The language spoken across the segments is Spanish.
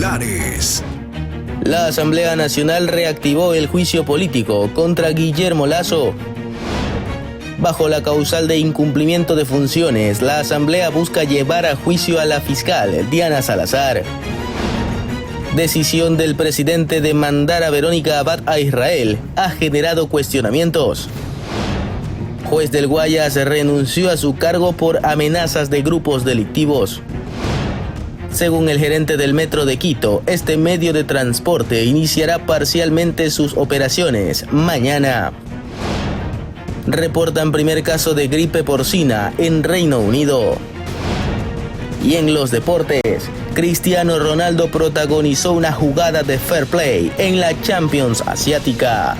titulares. La Asamblea Nacional reactivó el juicio político contra Guillermo Lasso. Bajo la causal de incumplimiento de funciones, la Asamblea busca llevar a juicio a la fiscal Diana Salazar. Decisión del presidente de mandar a Verónica Abad a Israel ha generado cuestionamientos. Juez del Guayas renunció a su cargo por amenazas de grupos delictivos. Según el gerente del Metro de Quito, este medio de transporte iniciará parcialmente sus operaciones mañana. Reportan primer caso de gripe porcina en Reino Unido. Y en los deportes, Cristiano Ronaldo protagonizó una jugada de fair play en la Champions Asiática.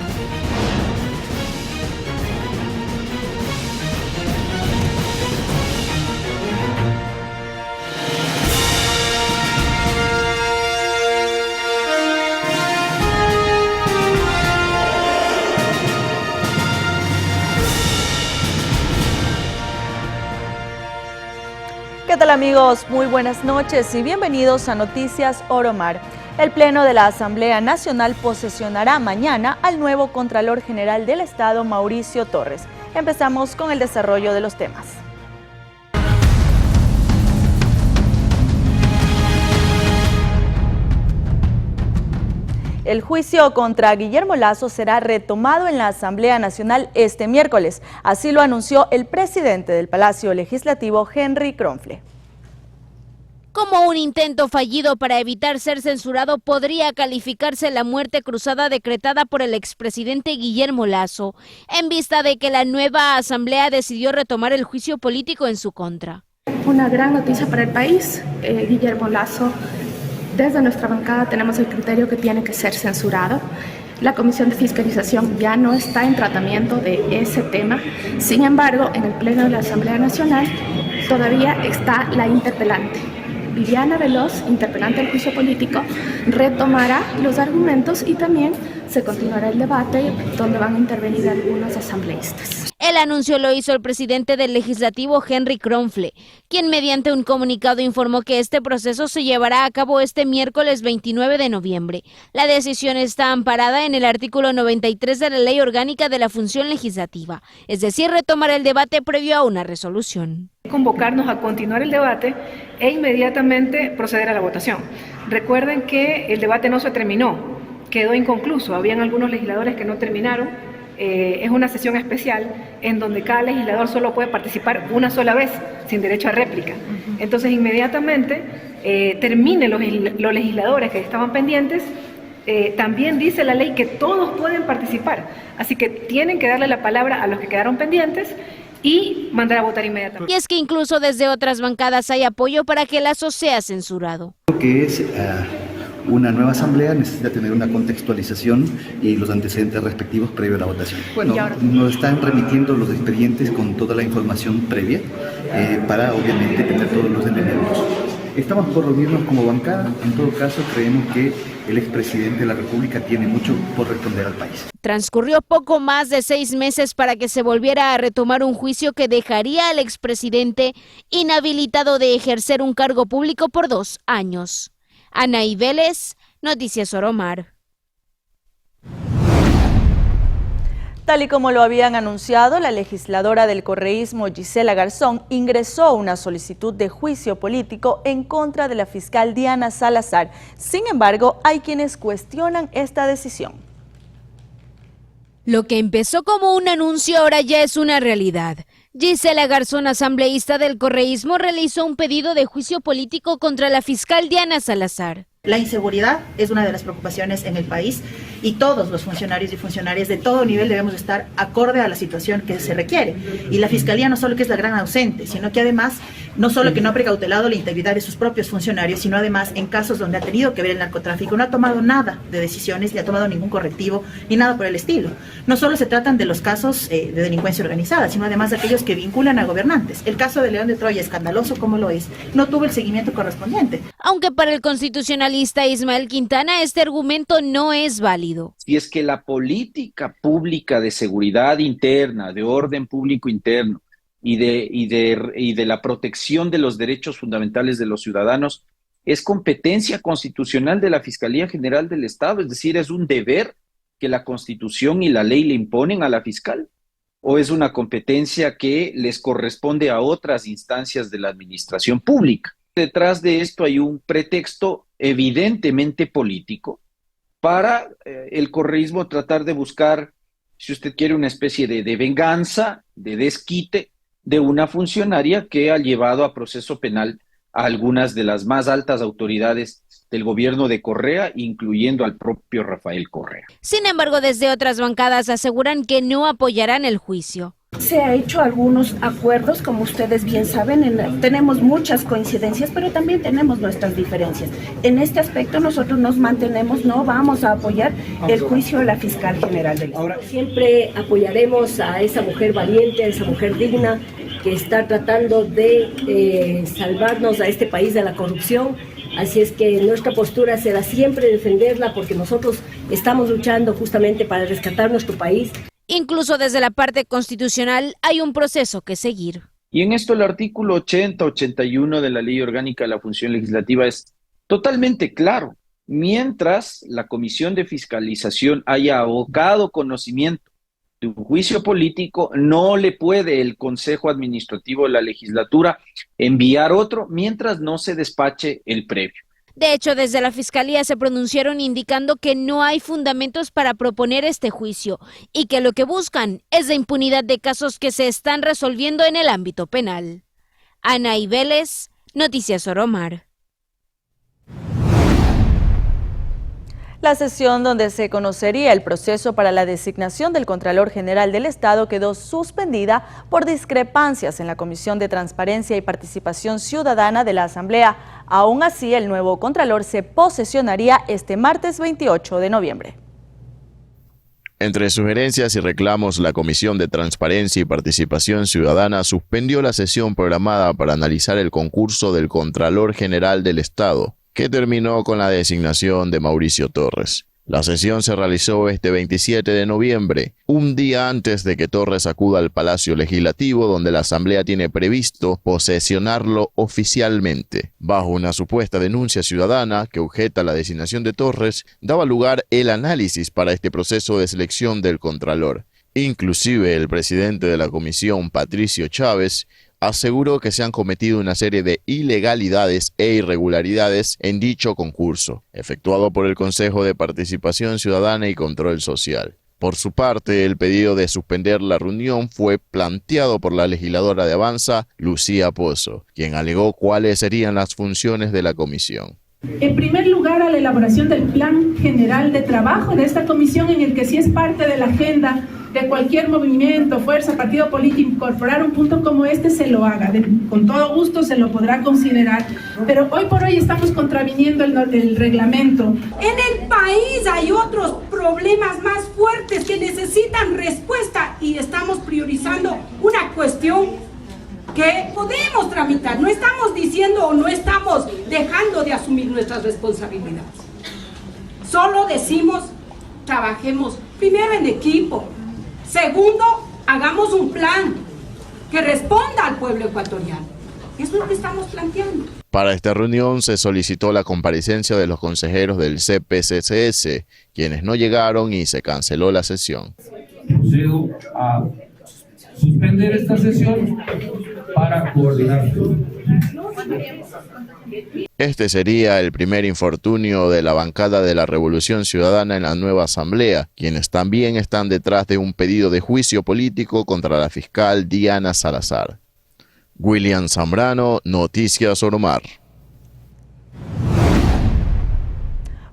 ¿Qué tal amigos? Muy buenas noches y bienvenidos a Noticias Oromar. El Pleno de la Asamblea Nacional posesionará mañana al nuevo Contralor General del Estado, Mauricio Torres. Empezamos con el desarrollo de los temas. El juicio contra Guillermo Lasso será retomado en la Asamblea Nacional este miércoles. Así lo anunció el presidente del Palacio Legislativo, Henry Kronfle. Como un intento fallido para evitar ser censurado, podría calificarse la muerte cruzada decretada por el expresidente Guillermo Lasso, en vista de que la nueva Asamblea decidió retomar el juicio político en su contra. Una gran noticia para el país. Guillermo Lasso, desde nuestra bancada tenemos el criterio que tiene que ser censurado. La Comisión de Fiscalización ya no está en tratamiento de ese tema. Sin embargo, en el Pleno de la Asamblea Nacional todavía está la interpelante. Viviana Veloz, interpelante del juicio político, retomará los argumentos y también se continuará el debate donde van a intervenir algunos asambleístas. El anuncio lo hizo el presidente del Legislativo, Henry Kronfle, quien mediante un comunicado informó que este proceso se llevará a cabo este miércoles 29 de noviembre. La decisión está amparada en el artículo 93 de la Ley Orgánica de la Función Legislativa, es decir, retomar el debate previo a una resolución. Convocarnos a continuar el debate e inmediatamente proceder a la votación. Recuerden que el debate no se terminó, quedó inconcluso, habían algunos legisladores que no terminaron. Es una sesión especial en donde cada legislador solo puede participar una sola vez, sin derecho a réplica. Entonces, inmediatamente terminen los legisladores que estaban pendientes. También dice la ley que todos pueden participar, así que tienen que darle la palabra a los que quedaron pendientes y mandar a votar inmediatamente. Y es que incluso desde otras bancadas hay apoyo para que Lasso sea censurado. Que es una nueva asamblea necesita tener una contextualización y los antecedentes respectivos previo a la votación. Bueno, nos están remitiendo los expedientes con toda la información previa para obviamente tener todos los elementos. Estamos por reunirnos como bancada. En todo caso, creemos que el expresidente de la República tiene mucho por responder al país. Transcurrió poco más de 6 meses para que se volviera a retomar un juicio que dejaría al expresidente inhabilitado de ejercer un cargo público por 2 años. Anaí Vélez, Noticias Oromar. Tal y como lo habían anunciado, la legisladora del correísmo Gisela Garzón ingresó una solicitud de juicio político en contra de la fiscal Diana Salazar. Sin embargo, hay quienes cuestionan esta decisión. Lo que empezó como un anuncio ahora ya es una realidad. Gisela Garzón, asambleísta del correísmo, realizó un pedido de juicio político contra la fiscal Diana Salazar. La inseguridad es una de las preocupaciones en el país y todos los funcionarios y funcionarias de todo nivel debemos estar acorde a la situación que se requiere. Y la Fiscalía no solo que es la gran ausente, sino que además no solo que no ha precautelado la integridad de sus propios funcionarios, sino además en casos donde ha tenido que ver el narcotráfico no ha tomado nada de decisiones, ni ha tomado ningún correctivo, ni nada por el estilo. No solo se tratan de los casos de delincuencia organizada, sino además de aquellos que vinculan a gobernantes. El caso de León de Troya, escandaloso como lo es, no tuvo el seguimiento correspondiente. Aunque para el constitucionalista Ismael Quintana este argumento no es válido. Si es que la política pública de seguridad interna, de orden público interno y de la protección de los derechos fundamentales de los ciudadanos es competencia constitucional de la Fiscalía General del Estado, es decir, es un deber que la Constitución y la ley le imponen a la fiscal, o es una competencia que les corresponde a otras instancias de la administración pública. Detrás de esto hay un pretexto evidentemente político para el correísmo tratar de buscar, si usted quiere, una especie de venganza, de desquite de una funcionaria que ha llevado a proceso penal a algunas de las más altas autoridades del gobierno de Correa, incluyendo al propio Rafael Correa. Sin embargo, desde otras bancadas aseguran que no apoyarán el juicio. Se ha hecho algunos acuerdos, como ustedes bien saben, tenemos muchas coincidencias, pero también tenemos nuestras diferencias. En este aspecto nosotros nos mantenemos, no vamos a apoyar el juicio de la fiscal general del Estado. Siempre apoyaremos a esa mujer valiente, a esa mujer digna que está tratando de salvarnos a este país de la corrupción. Así es que nuestra postura será siempre defenderla, porque nosotros estamos luchando justamente para rescatar nuestro país. Incluso desde la parte constitucional hay un proceso que seguir. Y en esto el artículo 80-81 de la Ley Orgánica de la Función Legislativa es totalmente claro. Mientras la Comisión de Fiscalización haya abocado conocimiento de un juicio político, no le puede el Consejo Administrativo de la Legislatura enviar otro mientras no se despache el previo. De hecho, desde la Fiscalía se pronunciaron indicando que no hay fundamentos para proponer este juicio y que lo que buscan es la impunidad de casos que se están resolviendo en el ámbito penal. Anaí Vélez, Noticias Oromar. La sesión donde se conocería el proceso para la designación del Contralor General del Estado quedó suspendida por discrepancias en la Comisión de Transparencia y Participación Ciudadana de la Asamblea. Aún así, el nuevo Contralor se posesionaría este martes 28 de noviembre. Entre sugerencias y reclamos, la Comisión de Transparencia y Participación Ciudadana suspendió la sesión programada para analizar el concurso del Contralor General del Estado, que terminó con la designación de Mauricio Torres. La sesión se realizó este 27 de noviembre, un día antes de que Torres acuda al Palacio Legislativo, donde la Asamblea tiene previsto posesionarlo oficialmente. Bajo una supuesta denuncia ciudadana que objeta la designación de Torres, daba lugar el análisis para este proceso de selección del Contralor. Inclusive el presidente de la comisión, Patricio Chávez, aseguró que se han cometido una serie de ilegalidades e irregularidades en dicho concurso, efectuado por el Consejo de Participación Ciudadana y Control Social. Por su parte, el pedido de suspender la reunión fue planteado por la legisladora de Avanza, Lucía Pozo, quien alegó cuáles serían las funciones de la comisión. En primer lugar, a la elaboración del plan general de trabajo de esta comisión, en el que sí es parte de la agenda de cualquier movimiento, fuerza, partido político, incorporar un punto como este, se lo haga. Con todo gusto se lo podrá considerar, pero hoy por hoy estamos contraviniendo el reglamento. En el país hay otros problemas más fuertes que necesitan respuesta y estamos priorizando una cuestión que podemos tramitar. No estamos diciendo o no estamos dejando de asumir nuestras responsabilidades. Solo decimos, trabajemos primero en equipo. Segundo, hagamos un plan que responda al pueblo ecuatoriano. Es lo que estamos planteando. Para esta reunión se solicitó la comparecencia de los consejeros del CPCCS, quienes no llegaron y se canceló la sesión. Procedo a suspender esta sesión para coordinar. Este sería el primer infortunio de la bancada de la Revolución Ciudadana en la nueva Asamblea, quienes también están detrás de un pedido de juicio político contra la fiscal Diana Salazar. William Zambrano, Noticias Oromar.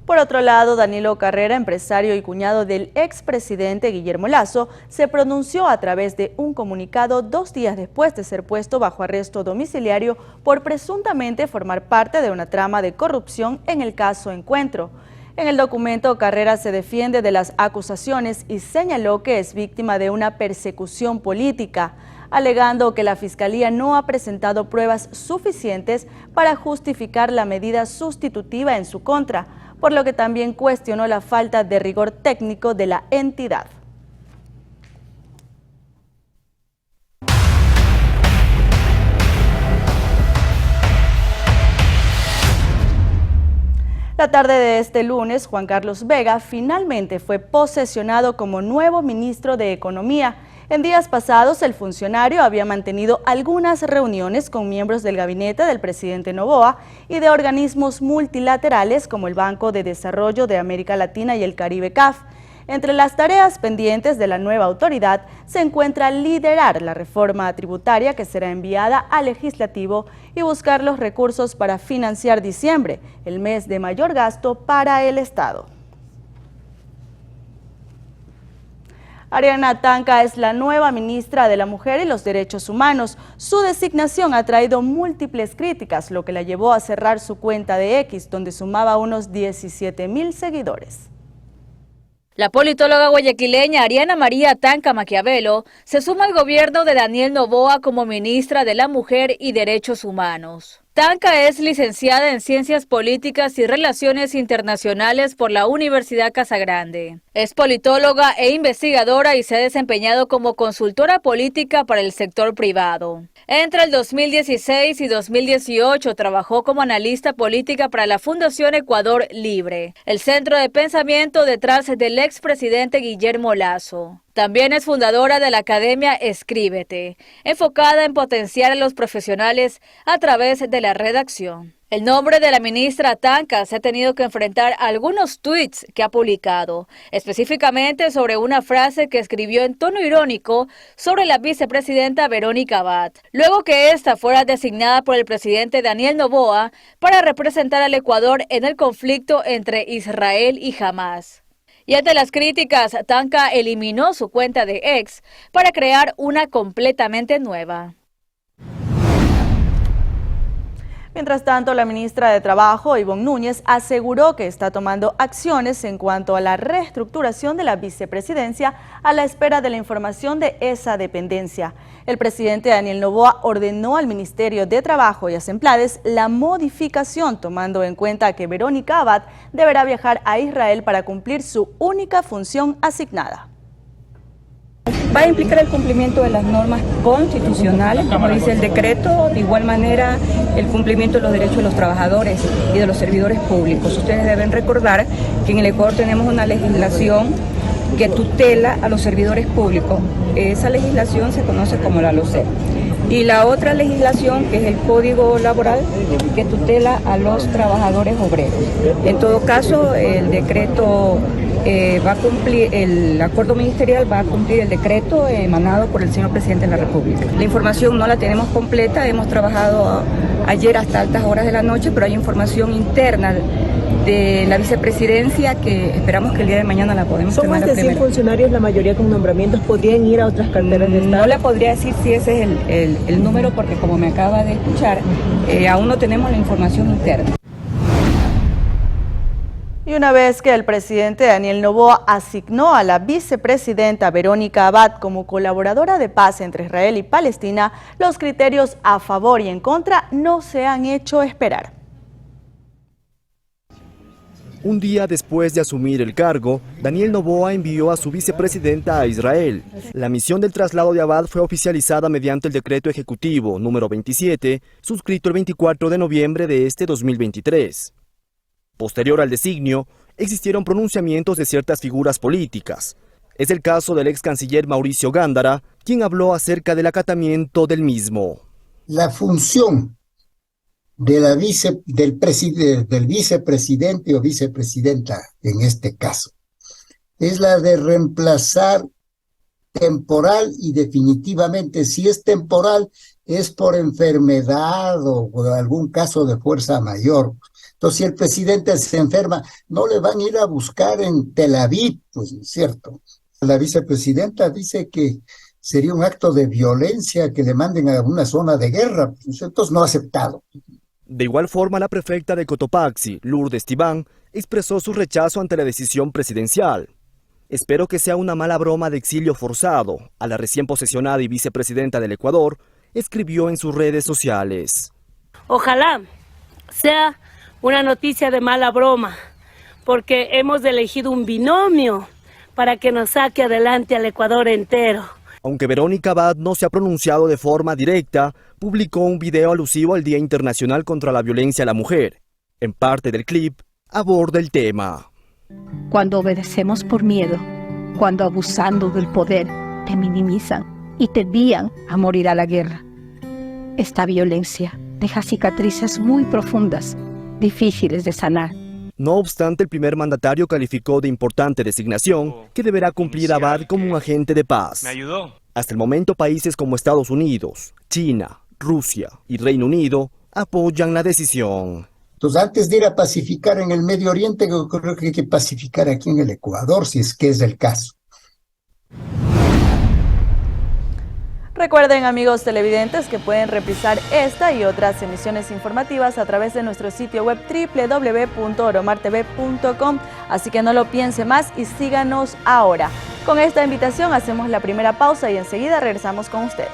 Por otro lado, Danilo Carrera, empresario y cuñado del expresidente Guillermo Lasso, se pronunció a través de un comunicado 2 días después de ser puesto bajo arresto domiciliario por presuntamente formar parte de una trama de corrupción en el caso Encuentro. En el documento, Carrera se defiende de las acusaciones y señaló que es víctima de una persecución política, alegando que la Fiscalía no ha presentado pruebas suficientes para justificar la medida sustitutiva en su contra, por lo que también cuestionó la falta de rigor técnico de la entidad. La tarde de este lunes, Juan Carlos Vega finalmente fue posesionado como nuevo ministro de Economía. En días pasados, el funcionario había mantenido algunas reuniones con miembros del gabinete del presidente Noboa y de organismos multilaterales como el Banco de Desarrollo de América Latina y el Caribe CAF. Entre las tareas pendientes de la nueva autoridad se encuentra liderar la reforma tributaria que será enviada al legislativo y buscar los recursos para financiar diciembre, el mes de mayor gasto para el Estado. Ariana Tanca es la nueva ministra de la Mujer y los Derechos Humanos. Su designación ha traído múltiples críticas, lo que la llevó a cerrar su cuenta de X, donde sumaba unos 17,000 seguidores. La politóloga guayaquileña Ariana María Tanca Maquiavelo se suma al gobierno de Daniel Noboa como ministra de la Mujer y Derechos Humanos. Tanca es licenciada en Ciencias Políticas y Relaciones Internacionales por la Universidad Casagrande. Es politóloga e investigadora y se ha desempeñado como consultora política para el sector privado. Entre el 2016 y 2018 trabajó como analista política para la Fundación Ecuador Libre, el centro de pensamiento detrás del expresidente Guillermo Lasso. También es fundadora de la Academia Escríbete, enfocada en potenciar a los profesionales a través de la redacción. El nombre de la ministra Tanca se ha tenido que enfrentar a algunos tweets que ha publicado, específicamente sobre una frase que escribió en tono irónico sobre la vicepresidenta Verónica Abad, luego que ésta fuera designada por el presidente Daniel Noboa para representar al Ecuador en el conflicto entre Israel y Hamás. Y ante las críticas, Tanca eliminó su cuenta de X para crear una completamente nueva. Mientras tanto, la ministra de Trabajo, Ivonne Núñez, aseguró que está tomando acciones en cuanto a la reestructuración de la vicepresidencia a la espera de la información de esa dependencia. El presidente Daniel Noboa ordenó al Ministerio de Trabajo y a Semplades la modificación, tomando en cuenta que Verónica Abad deberá viajar a Israel para cumplir su única función asignada. Va a implicar el cumplimiento de las normas constitucionales, como dice el decreto, de igual manera el cumplimiento de los derechos de los trabajadores y de los servidores públicos. Ustedes deben recordar que en el Ecuador tenemos una legislación que tutela a los servidores públicos. Esa legislación se conoce como la LOCEP. Y la otra legislación, que es el Código Laboral, que tutela a los trabajadores obreros. En todo caso, el decreto va a cumplir, el acuerdo ministerial va a cumplir el decreto emanado por el señor presidente de la República. La información no la tenemos completa, hemos trabajado ayer hasta altas horas de la noche, pero hay información interna de la vicepresidencia que esperamos que el día de mañana la podemos tener. Son más de 100 funcionarios, la mayoría con nombramientos, ¿podrían ir a otras carteras de Estado? No le podría decir si ese es el número, porque como me acaba de escuchar, aún no tenemos la información interna. Y una vez que el presidente Daniel Noboa asignó a la vicepresidenta Verónica Abad como colaboradora de paz entre Israel y Palestina, los criterios a favor y en contra no se han hecho esperar. Un día después de asumir el cargo, Daniel Noboa envió a su vicepresidenta a Israel. La misión del traslado de Abad fue oficializada mediante el decreto ejecutivo número 27, suscrito el 24 de noviembre de este 2023. Posterior al designio, existieron pronunciamientos de ciertas figuras políticas. Es el caso del ex canciller Mauricio Gándara, quien habló acerca del acatamiento del mismo. La función de del vicepresidente o vicepresidenta, en este caso, es la de reemplazar temporal y definitivamente. Si es temporal, es por enfermedad o por algún caso de fuerza mayor. Entonces, si el presidente se enferma, no le van a ir a buscar en Tel Aviv, pues, ¿no es cierto? La vicepresidenta dice que sería un acto de violencia que le manden a una zona de guerra, pues, entonces no aceptado. De igual forma, la prefecta de Cotopaxi, Lourdes Tibán, expresó su rechazo ante la decisión presidencial. Espero que sea una mala broma de exilio forzado, a la recién posesionada y vicepresidenta del Ecuador, escribió en sus redes sociales. Ojalá sea una noticia de mala broma, porque hemos elegido un binomio para que nos saque adelante al Ecuador entero. Aunque Verónica Abad no se ha pronunciado de forma directa, publicó un video alusivo al Día Internacional contra la Violencia a la Mujer. En parte del clip, aborda el tema. Cuando obedecemos por miedo, cuando abusando del poder te minimizan y te envían a morir a la guerra. Esta violencia deja cicatrices muy profundas, difíciles de sanar. No obstante, el primer mandatario calificó de importante designación que deberá cumplir Abad como un agente de paz. Hasta el momento, países como Estados Unidos, China, Rusia y Reino Unido apoyan la decisión. Entonces, antes de ir a pacificar en el Medio Oriente, yo creo que hay que pacificar aquí en el Ecuador, si es que es el caso. Recuerden, amigos televidentes, que pueden reprisar esta y otras emisiones informativas a través de nuestro sitio web www.oromartv.com, así que no lo piense más y síganos ahora. Con esta invitación hacemos la primera pausa y enseguida regresamos con ustedes.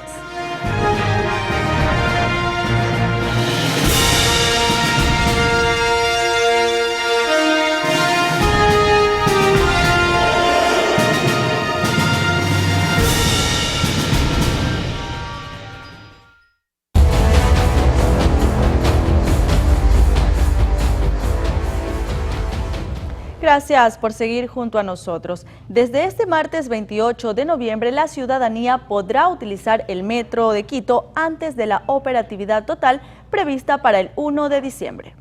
Gracias por seguir junto a nosotros. Desde este martes 28 de noviembre, la ciudadanía podrá utilizar el Metro de Quito antes de la operatividad total prevista para el 1 de diciembre.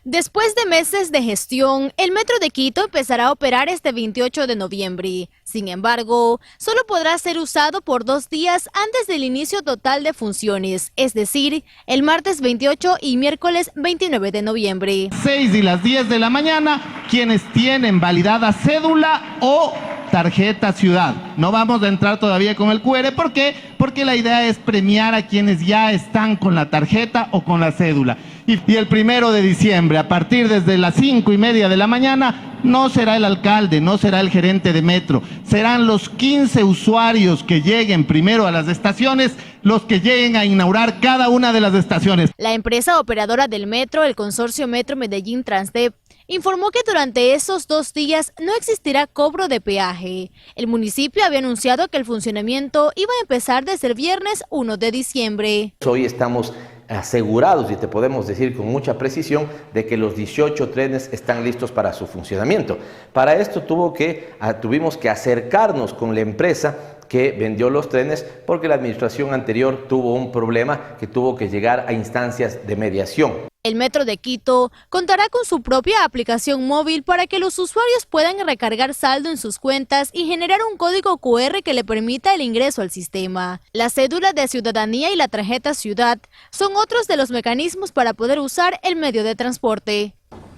Después de meses de gestión, el Metro de Quito empezará a operar este 28 de noviembre. Sin embargo, solo podrá ser usado por 2 días antes del inicio total de funciones, es decir, el martes 28 y miércoles 29 de noviembre. 6 y las 10 de la mañana, quienes tienen validada cédula o tarjeta ciudad. No vamos a entrar todavía con el QR, ¿por qué? Porque la idea es premiar a quienes ya están con la tarjeta o con la cédula. Y el 1 de diciembre, a partir desde las 5:30 de la mañana, no será el alcalde, no será el gerente de metro, serán los 15 usuarios que lleguen primero a las estaciones, los que lleguen a inaugurar cada una de las estaciones. La empresa operadora del metro, el consorcio Metro Medellín Transdev, informó que durante esos 2 días no existirá cobro de peaje. El municipio había anunciado que el funcionamiento iba a empezar desde el viernes 1 de diciembre. Hoy estamos asegurados, y te podemos decir con mucha precisión, de que los 18 trenes están listos para su funcionamiento. Para esto tuvimos que acercarnos con la empresa que vendió los trenes, porque la administración anterior tuvo un problema que tuvo que llegar a instancias de mediación. El Metro de Quito contará con su propia aplicación móvil para que los usuarios puedan recargar saldo en sus cuentas y generar un código QR que le permita el ingreso al sistema. La cédula de ciudadanía y la tarjeta ciudad son otros de los mecanismos para poder usar el medio de transporte.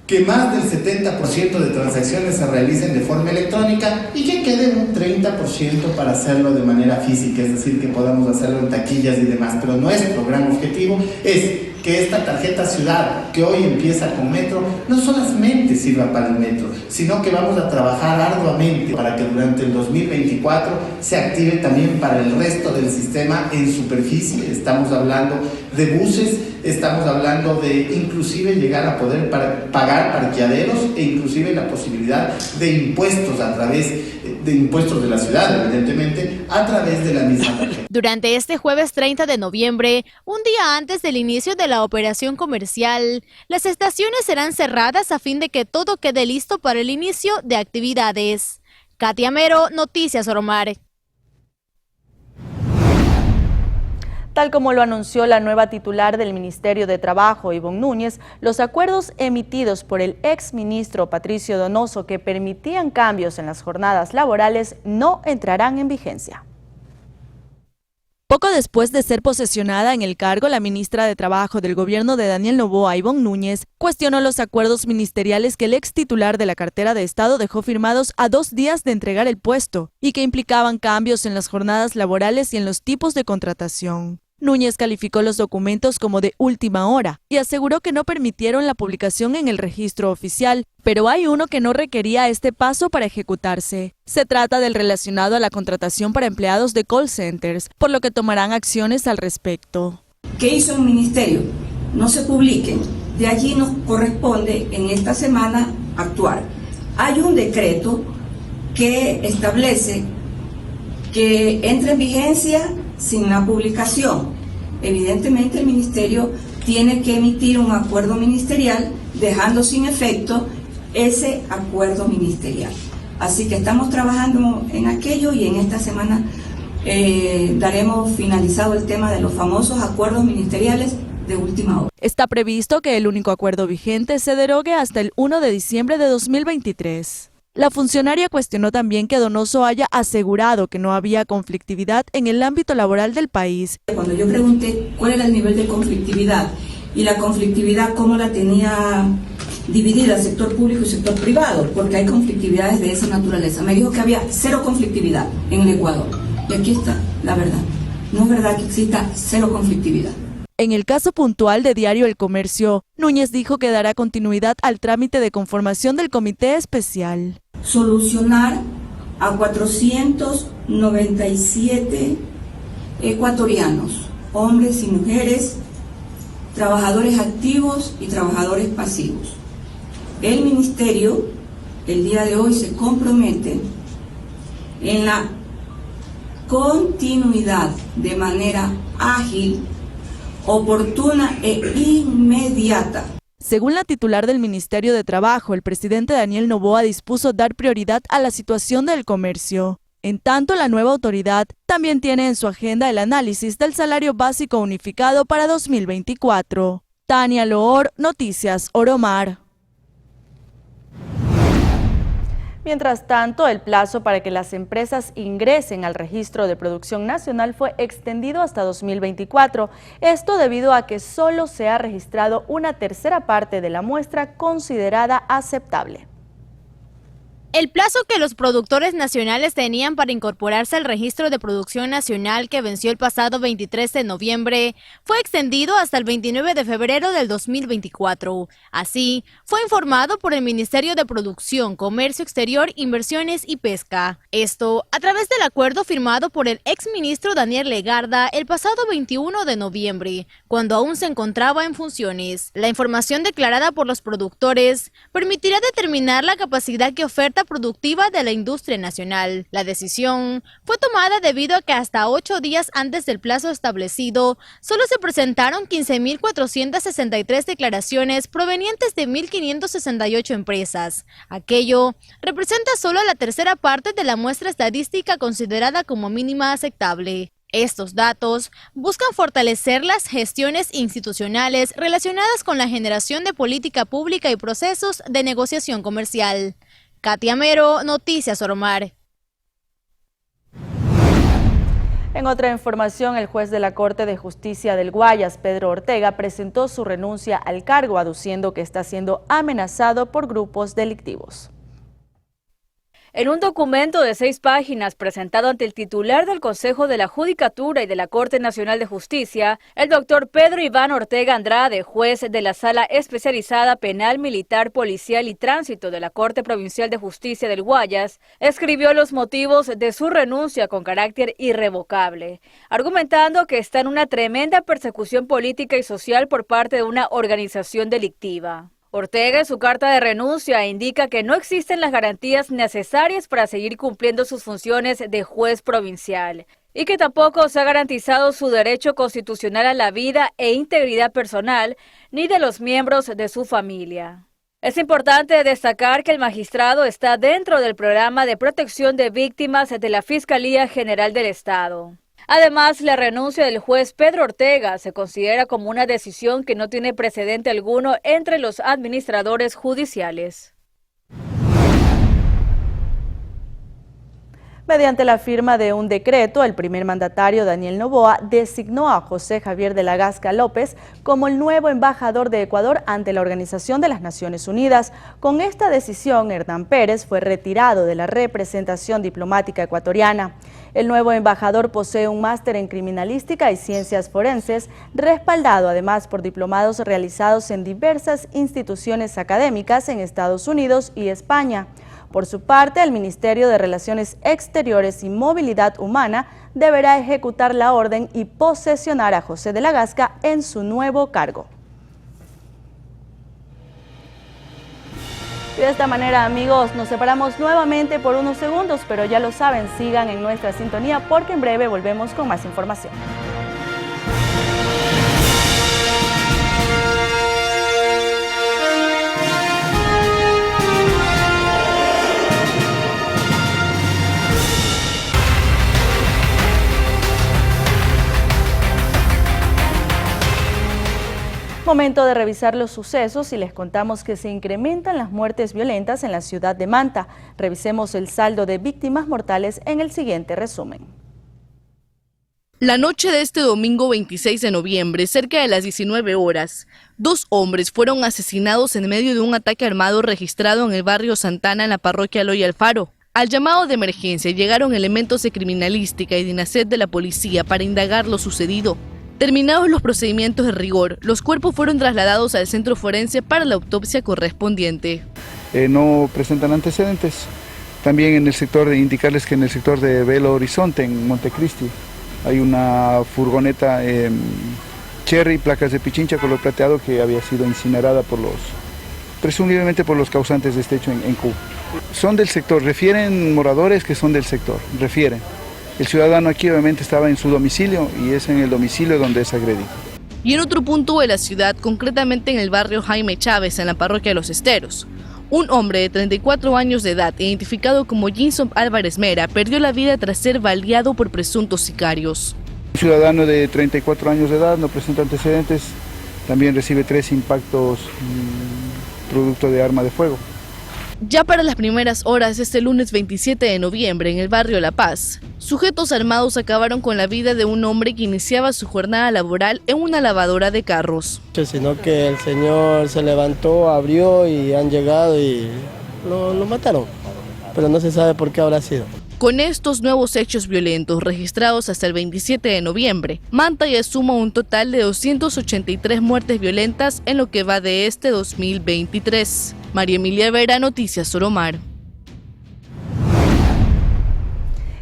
Que más del 70% de transacciones se realicen de forma electrónica y que quede un 30% para hacerlo de manera física, es decir, que podamos hacerlo en taquillas y demás. Pero nuestro gran objetivo es que esta tarjeta ciudad, que hoy empieza con Metro, no solamente sirva para el Metro, sino que vamos a trabajar arduamente para que durante el 2024 se active también para el resto del sistema en superficie. Estamos hablando de buses, estamos hablando de inclusive llegar a poder pagar parqueaderos e inclusive la posibilidad de impuestos a través de impuestos de la ciudad, evidentemente, a través de la misma tarjeta. Durante este jueves 30 de noviembre, un día antes del inicio de la operación comercial, las estaciones serán cerradas a fin de que todo quede listo para el inicio de actividades. Katia Mero, Noticias Oromar. Tal como lo anunció la nueva titular del Ministerio de Trabajo, Ivonne Núñez, los acuerdos emitidos por el exministro Patricio Donoso que permitían cambios en las jornadas laborales no entrarán en vigencia. Poco después de ser posesionada en el cargo, la ministra de Trabajo del gobierno de Daniel Noboa, Ivonne Núñez, cuestionó los acuerdos ministeriales que el ex titular de la cartera de Estado dejó firmados a 2 días de entregar el puesto y que implicaban cambios en las jornadas laborales y en los tipos de contratación. Núñez calificó los documentos como de última hora y aseguró que no permitieron la publicación en el registro oficial, pero hay uno que no requería este paso para ejecutarse. Se trata del relacionado a la contratación para empleados de call centers, por lo que tomarán acciones al respecto. ¿Qué hizo el ministerio? No se publiquen. De allí nos corresponde en esta semana actuar. Hay un decreto que establece que entre en vigencia sin la publicación. Evidentemente el ministerio tiene que emitir un acuerdo ministerial dejando sin efecto ese acuerdo ministerial. Así que estamos trabajando en aquello y en esta semana daremos finalizado el tema de los famosos acuerdos ministeriales de última hora. Está previsto que el único acuerdo vigente se derogue hasta el 1 de diciembre de 2023. La funcionaria cuestionó también que Donoso haya asegurado que no había conflictividad en el ámbito laboral del país. Cuando yo pregunté cuál era el nivel de conflictividad y la conflictividad cómo la tenía dividida sector público y sector privado, porque hay conflictividades de esa naturaleza, me dijo que había cero conflictividad en el Ecuador. Y aquí está la verdad. No es verdad que exista cero conflictividad. En el caso puntual de Diario El Comercio, Núñez dijo que dará continuidad al trámite de conformación del comité especial. Solucionar a 497 ecuatorianos, hombres y mujeres, trabajadores activos y trabajadores pasivos. El ministerio, el día de hoy, se compromete en la continuidad de manera ágil, oportuna e inmediata. Según la titular del Ministerio de Trabajo, el presidente Daniel Noboa dispuso dar prioridad a la situación del comercio. En tanto, la nueva autoridad también tiene en su agenda el análisis del salario básico unificado para 2024. Tania Loor, Noticias Oromar. Mientras tanto, el plazo para que las empresas ingresen al Registro de Producción Nacional fue extendido hasta 2024. Esto debido a que solo se ha registrado una tercera parte de la muestra considerada aceptable. El plazo que los productores nacionales tenían para incorporarse al Registro de Producción Nacional, que venció el pasado 23 de noviembre, fue extendido hasta el 29 de febrero del 2024. Así, fue informado por el Ministerio de Producción, Comercio Exterior, Inversiones y Pesca. Esto a través del acuerdo firmado por el exministro Daniel Legarda el pasado 21 de noviembre, cuando aún se encontraba en funciones. La información declarada por los productores permitirá determinar la capacidad que oferta productiva de la industria nacional. La decisión fue tomada debido a que hasta 8 días antes del plazo establecido, solo se presentaron 15.463 declaraciones provenientes de 1.568 empresas. Aquello representa solo la tercera parte de la muestra estadística considerada como mínima aceptable. Estos datos buscan fortalecer las gestiones institucionales relacionadas con la generación de política pública y procesos de negociación comercial. Katia Mero, Noticias Oromar. En otra información, el juez de la Corte de Justicia del Guayas, Pedro Ortega, presentó su renuncia al cargo, aduciendo que está siendo amenazado por grupos delictivos. En un documento de 6 páginas presentado ante el titular del Consejo de la Judicatura y de la Corte Nacional de Justicia, el doctor Pedro Iván Ortega Andrade, juez de la Sala Especializada Penal, Militar, Policial y Tránsito de la Corte Provincial de Justicia del Guayas, escribió los motivos de su renuncia con carácter irrevocable, argumentando que está en una tremenda persecución política y social por parte de una organización delictiva. Ortega, en su carta de renuncia, indica que no existen las garantías necesarias para seguir cumpliendo sus funciones de juez provincial y que tampoco se ha garantizado su derecho constitucional a la vida e integridad personal ni de los miembros de su familia. Es importante destacar que el magistrado está dentro del programa de protección de víctimas de la Fiscalía General del Estado. Además, la renuncia del juez Pedro Ortega se considera como una decisión que no tiene precedente alguno entre los administradores judiciales. Mediante la firma de un decreto, el primer mandatario Daniel Noboa designó a José Javier de la Gasca López como el nuevo embajador de Ecuador ante la Organización de las Naciones Unidas. Con esta decisión, Hernán Pérez fue retirado de la representación diplomática ecuatoriana. El nuevo embajador posee un máster en criminalística y ciencias forenses, respaldado además por diplomados realizados en diversas instituciones académicas en Estados Unidos y España. Por su parte, el Ministerio de Relaciones Exteriores y Movilidad Humana deberá ejecutar la orden y posesionar a José de la Gasca en su nuevo cargo. Y de esta manera, amigos, nos separamos nuevamente por unos segundos, pero ya lo saben, sigan en nuestra sintonía porque en breve volvemos con más información. Momento de revisar los sucesos y les contamos que se incrementan las muertes violentas en la ciudad de Manta. Revisemos el saldo de víctimas mortales en el siguiente resumen. La noche de este domingo 26 de noviembre, cerca de las 19 horas, 2 hombres fueron asesinados en medio de un ataque armado registrado en el barrio Santana en la parroquia Eloy Alfaro. Al llamado de emergencia llegaron elementos de criminalística y DINASET de la policía para indagar lo sucedido. Terminados los procedimientos de rigor, los cuerpos fueron trasladados al centro forense para la autopsia correspondiente. No presentan antecedentes. También en el sector de indicarles que en el sector de Belo Horizonte, en Montecristi, hay una furgoneta Cherry, placas de Pichincha, color plateado, que había sido incinerada presumiblemente por los causantes de este hecho en Cuba. Son del sector, refieren moradores que son del sector, refieren. El ciudadano aquí obviamente estaba en su domicilio y es en el domicilio donde es agredido. Y en otro punto de la ciudad, concretamente en el barrio Jaime Chávez, en la parroquia de Los Esteros, un hombre de 34 años de edad, identificado como Jinson Álvarez Mera, perdió la vida tras ser baleado por presuntos sicarios. Un ciudadano de 34 años de edad, no presenta antecedentes, también recibe 3 impactos producto de arma de fuego. Ya para las primeras horas de este lunes 27 de noviembre en el barrio La Paz, sujetos armados acabaron con la vida de un hombre que iniciaba su jornada laboral en una lavadora de carros. Sino que el señor se levantó, abrió y han llegado y lo mataron, pero no se sabe por qué habrá sido. Con estos nuevos hechos violentos registrados hasta el 27 de noviembre, Manta ya suma un total de 283 muertes violentas en lo que va de este 2023. María Emilia Vera, Noticias Soromar.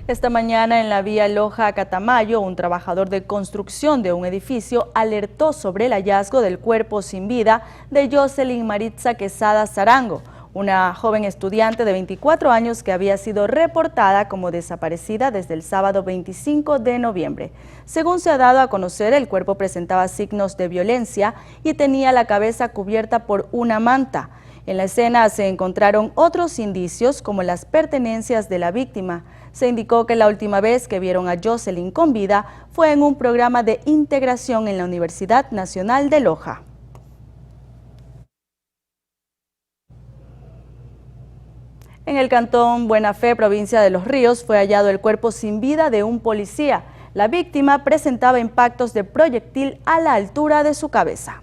Esta mañana en la vía Loja a Catamayo, un trabajador de construcción de un edificio alertó sobre el hallazgo del cuerpo sin vida de Jocelyn Maritza Quesada Zarango, una joven estudiante de 24 años que había sido reportada como desaparecida desde el sábado 25 de noviembre. Según se ha dado a conocer, el cuerpo presentaba signos de violencia y tenía la cabeza cubierta por una manta. En la escena se encontraron otros indicios como las pertenencias de la víctima. Se indicó que la última vez que vieron a Jocelyn con vida fue en un programa de integración en la Universidad Nacional de Loja. En el cantón Buena Fe, provincia de Los Ríos, fue hallado el cuerpo sin vida de un policía. La víctima presentaba impactos de proyectil a la altura de su cabeza.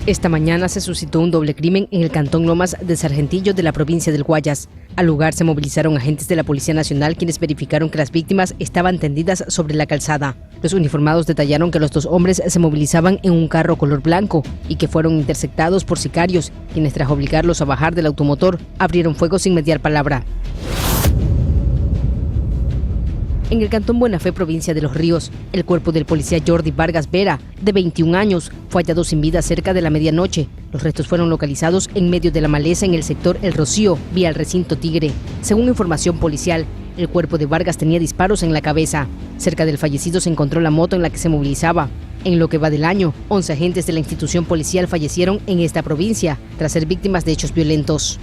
Esta mañana se suscitó un doble crimen en el cantón Lomas de Sargentillo de la provincia del Guayas. Al lugar se movilizaron agentes de la Policía Nacional quienes verificaron que las víctimas estaban tendidas sobre la calzada. Los uniformados detallaron que los 2 hombres se movilizaban en un carro color blanco y que fueron interceptados por sicarios, quienes tras obligarlos a bajar del automotor, abrieron fuego sin mediar palabra. En el cantón Buena Fe, provincia de Los Ríos, el cuerpo del policía Jordi Vargas Vera, de 21 años, fue hallado sin vida cerca de la medianoche. Los restos fueron localizados en medio de la maleza en el sector El Rocío, vía el recinto Tigre. Según información policial, el cuerpo de Vargas tenía disparos en la cabeza. Cerca del fallecido se encontró la moto en la que se movilizaba. En lo que va del año, 11 agentes de la institución policial fallecieron en esta provincia, tras ser víctimas de hechos violentos.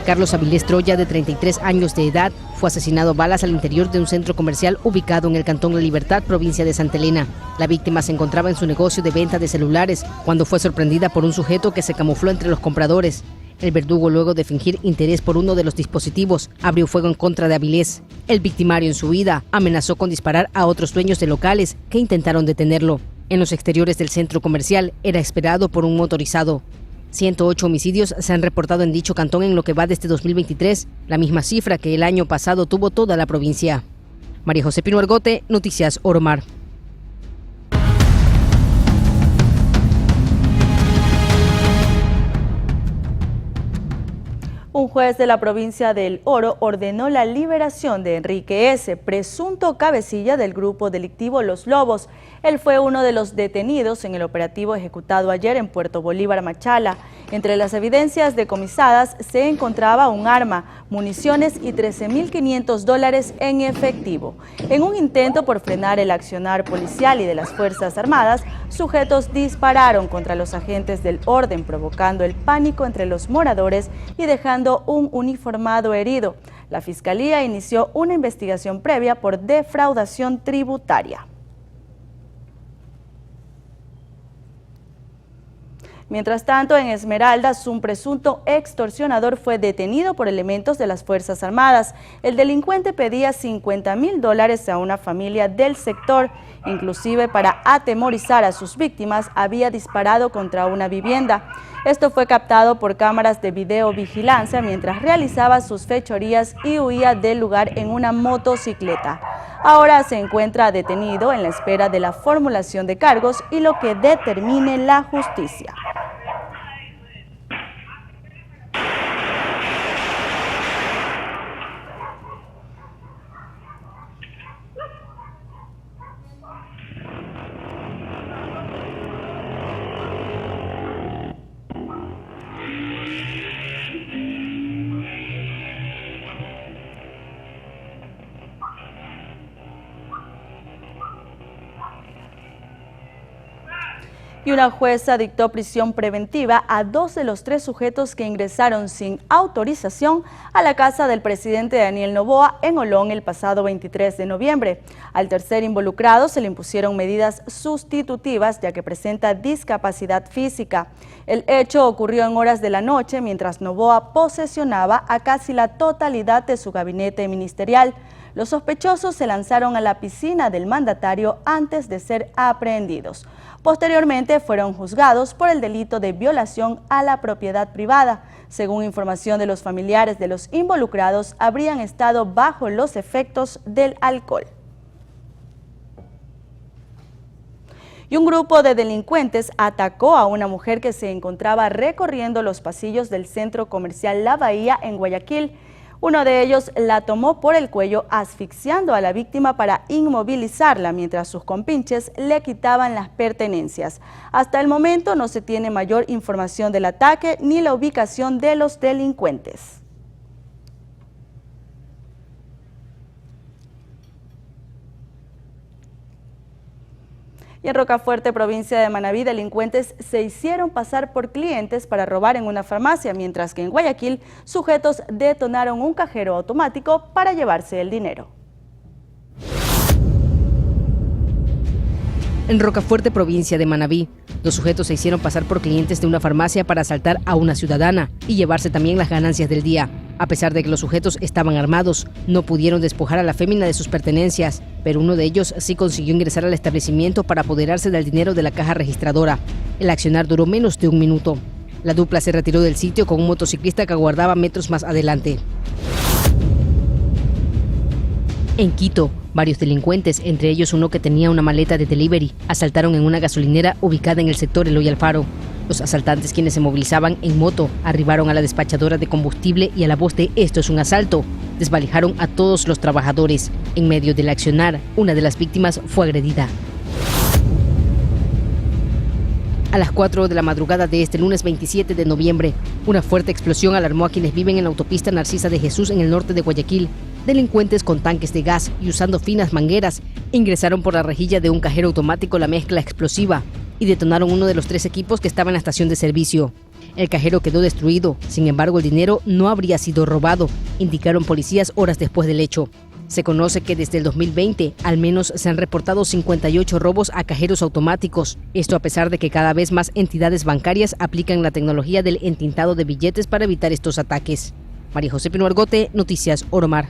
Carlos Avilés Troya, de 33 años de edad, fue asesinado a balas al interior de un centro comercial ubicado en el cantón La Libertad, provincia de Santa Elena. La víctima se encontraba en su negocio de venta de celulares cuando fue sorprendida por un sujeto que se camufló entre los compradores. El verdugo, luego de fingir interés por uno de los dispositivos, abrió fuego en contra de Avilés. El victimario, en su huida, amenazó con disparar a otros dueños de locales que intentaron detenerlo. En los exteriores del centro comercial era esperado por un motorizado. 108 homicidios se han reportado en dicho cantón en lo que va de este 2023, la misma cifra que el año pasado tuvo toda la provincia. María José Pino Argote, Noticias Oromar. Un juez de la provincia del Oro ordenó la liberación de Enrique S., presunto cabecilla del grupo delictivo Los Lobos. Él fue uno de los detenidos en el operativo ejecutado ayer en Puerto Bolívar, Machala. Entre las evidencias decomisadas se encontraba un arma, municiones y $13.500 en efectivo. En un intento por frenar el accionar policial y de las Fuerzas Armadas, sujetos dispararon contra los agentes del orden, provocando el pánico entre los moradores y dejando un uniformado herido. La Fiscalía inició una investigación previa por defraudación tributaria. Mientras tanto, en Esmeraldas, un presunto extorsionador fue detenido por elementos de las Fuerzas Armadas. El delincuente pedía $50.000 a una familia del sector. Inclusive, para atemorizar a sus víctimas, había disparado contra una vivienda. Esto fue captado por cámaras de videovigilancia mientras realizaba sus fechorías y huía del lugar en una motocicleta. Ahora se encuentra detenido en la espera de la formulación de cargos y lo que determine la justicia. Y una jueza dictó prisión preventiva a 2 de los 3 sujetos que ingresaron sin autorización a la casa del presidente Daniel Noboa en Olón el pasado 23 de noviembre. Al tercer involucrado se le impusieron medidas sustitutivas ya que presenta discapacidad física. El hecho ocurrió en horas de la noche mientras Noboa posesionaba a casi la totalidad de su gabinete ministerial. Los sospechosos se lanzaron a la piscina del mandatario antes de ser aprehendidos. Posteriormente fueron juzgados por el delito de violación a la propiedad privada. Según información de los familiares de los involucrados, habrían estado bajo los efectos del alcohol. Y un grupo de delincuentes atacó a una mujer que se encontraba recorriendo los pasillos del centro comercial La Bahía en Guayaquil. Uno de ellos la tomó por el cuello asfixiando a la víctima para inmovilizarla mientras sus compinches le quitaban las pertenencias. Hasta el momento no se tiene mayor información del ataque ni la ubicación de los delincuentes. Y en Rocafuerte, provincia de Manabí, delincuentes se hicieron pasar por clientes para robar en una farmacia, mientras que en Guayaquil, sujetos detonaron un cajero automático para llevarse el dinero. En Rocafuerte, provincia de Manabí, 2 sujetos se hicieron pasar por clientes de una farmacia para asaltar a una ciudadana y llevarse también las ganancias del día. A pesar de que los sujetos estaban armados, no pudieron despojar a la fémina de sus pertenencias, pero uno de ellos sí consiguió ingresar al establecimiento para apoderarse del dinero de la caja registradora. El accionar duró menos de 1 minuto. La dupla se retiró del sitio con un motociclista que aguardaba metros más adelante. En Quito, varios delincuentes, entre ellos uno que tenía una maleta de delivery, asaltaron en una gasolinera ubicada en el sector Eloy Alfaro. Los asaltantes, quienes se movilizaban en moto, arribaron a la despachadora de combustible y a la voz de "esto es un asalto", desvalijaron a todos los trabajadores. En medio del accionar, una de las víctimas fue agredida. A las 4 de la madrugada de este lunes 27 de noviembre, una fuerte explosión alarmó a quienes viven en la autopista Narcisa de Jesús en el norte de Guayaquil. Delincuentes con tanques de gas y usando finas mangueras ingresaron por la rejilla de un cajero automático la mezcla explosiva y detonaron uno de los 3 equipos que estaba en la estación de servicio. El cajero quedó destruido, sin embargo el dinero no habría sido robado, indicaron policías horas después del hecho. Se conoce que desde el 2020 al menos se han reportado 58 robos a cajeros automáticos. Esto a pesar de que cada vez más entidades bancarias aplican la tecnología del entintado de billetes para evitar estos ataques. María José Pino Argote, Noticias Oromar.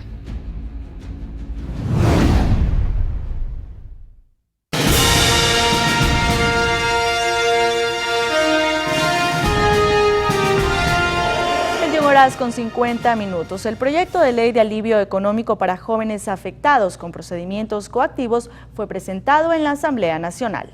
Con 50 minutos. El proyecto de ley de alivio económico para jóvenes afectados con procedimientos coactivos fue presentado en la Asamblea Nacional.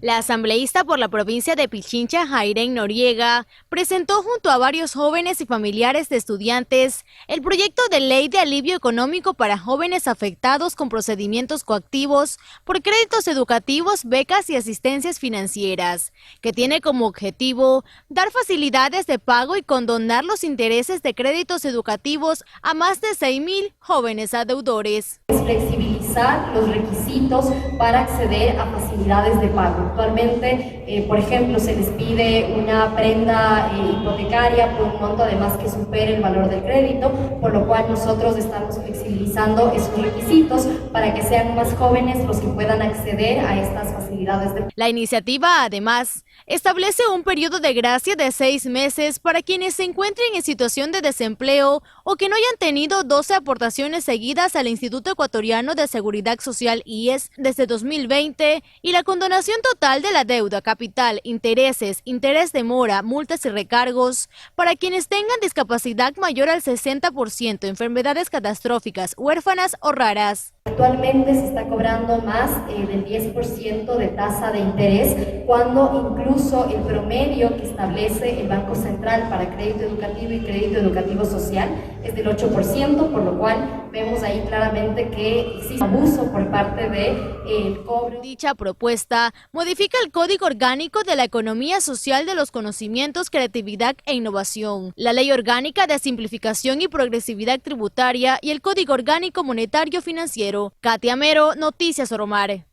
La asambleísta por la provincia de Pichincha, Jairén Noriega, presentó junto a varios jóvenes y familiares de estudiantes el proyecto de ley de alivio económico para jóvenes afectados con procedimientos coactivos por créditos educativos, becas y asistencias financieras, que tiene como objetivo dar facilidades de pago y condonar los intereses de créditos educativos a más de 6.000 jóvenes adeudores. Flexibilizar los requisitos para acceder a facilidades de pago. Actualmente, por ejemplo, se les pide una prenda hipotecaria por un monto además que supere el valor del crédito, por lo cual nosotros estamos flexibilizando esos requisitos para que sean más jóvenes los que puedan acceder a estas facilidades. La iniciativa, además, establece un periodo de gracia de 6 meses para quienes se encuentren en situación de desempleo o que no hayan tenido 12 aportaciones seguidas al Instituto Ecuatoriano de Seguridad Social IES desde 2020 y la condonación total de la deuda, capital, intereses, interés de mora, multas y recargos para quienes tengan discapacidad mayor al 60%, enfermedades catastróficas, huérfanas o raras. Actualmente se está cobrando más del 10% de tasa de interés, cuando incluso el promedio que establece el Banco Central para crédito educativo y crédito educativo social es del 8%, por lo cual vemos ahí claramente que existe abuso por parte del cobro. Dicha propuesta modifica el Código Orgánico de la Economía Social de los Conocimientos, Creatividad e Innovación, la Ley Orgánica de Simplificación y Progresividad Tributaria y el Código Orgánico Monetario Financiero. Katia Mero, Noticias Oromare.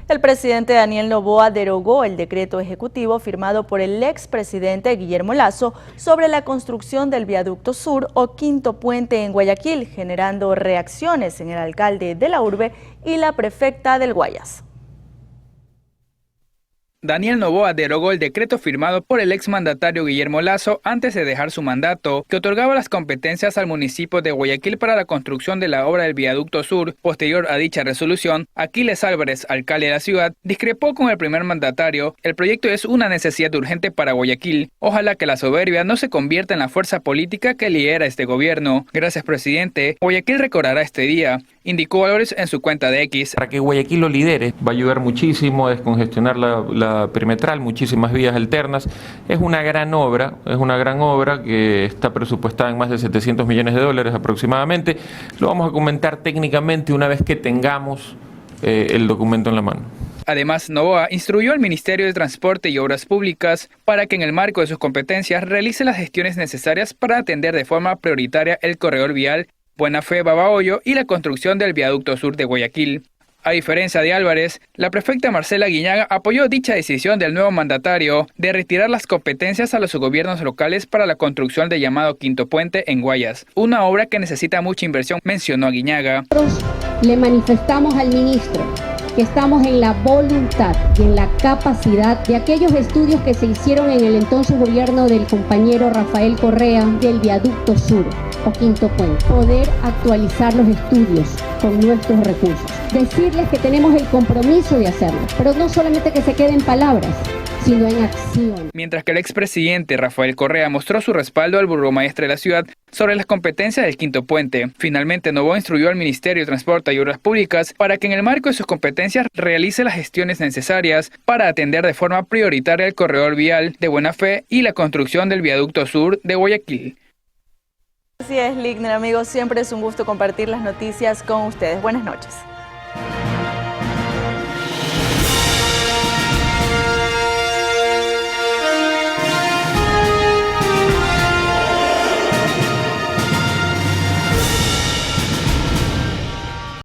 El presidente Daniel Noboa derogó el decreto ejecutivo firmado por el expresidente Guillermo Lasso sobre la construcción del Viaducto Sur o quinto puente en Guayaquil, generando reacciones en el alcalde de la urbe y la prefecta del Guayas. Daniel Noboa derogó el decreto firmado por el exmandatario Guillermo Lasso antes de dejar su mandato, que otorgaba las competencias al municipio de Guayaquil para la construcción de la obra del Viaducto Sur. Posterior a dicha resolución, Aquiles Álvarez, alcalde de la ciudad, discrepó con el primer mandatario. El proyecto es una necesidad urgente para Guayaquil. Ojalá que la soberbia no se convierta en la fuerza política que lidera este gobierno. Gracias, presidente. Guayaquil recordará este día, indicó Álvarez en su cuenta de X. Para que Guayaquil lo lidere, va a ayudar muchísimo a descongestionar la perimetral, muchísimas vías alternas. Es una gran obra que está presupuestada en más de $700 millones aproximadamente. Lo vamos a comentar técnicamente una vez que tengamos el documento en la mano. Además, Noboa instruyó al Ministerio de Transporte y Obras Públicas para que en el marco de sus competencias realice las gestiones necesarias para atender de forma prioritaria el corredor vial Buena Fe Babahoyo y la construcción del Viaducto Sur de Guayaquil. A diferencia de Álvarez, la prefecta Marcela Guiñaga apoyó dicha decisión del nuevo mandatario de retirar las competencias a los gobiernos locales para la construcción del llamado Quinto Puente en Guayas, una obra que necesita mucha inversión, mencionó a Guiñaga. Le manifestamos al ministro que estamos en la voluntad y en la capacidad de aquellos estudios que se hicieron en el entonces gobierno del compañero Rafael Correa del Viaducto Sur o Quinto Puente, poder actualizar los estudios con nuestros recursos. Decirles que tenemos el compromiso de hacerlo, pero no solamente que se quede en palabras, sino en acción. Mientras que el expresidente Rafael Correa mostró su respaldo al burgomaestre de la ciudad sobre las competencias del Quinto Puente. Finalmente, Noboa instruyó al Ministerio de Transporte y Obras Públicas para que en el marco de sus competencias realice las gestiones necesarias para atender de forma prioritaria el corredor vial de Buena Fe y la construcción del Viaducto Sur de Guayaquil. Así es, Ligner, amigos, siempre es un gusto compartir las noticias con ustedes. Buenas noches.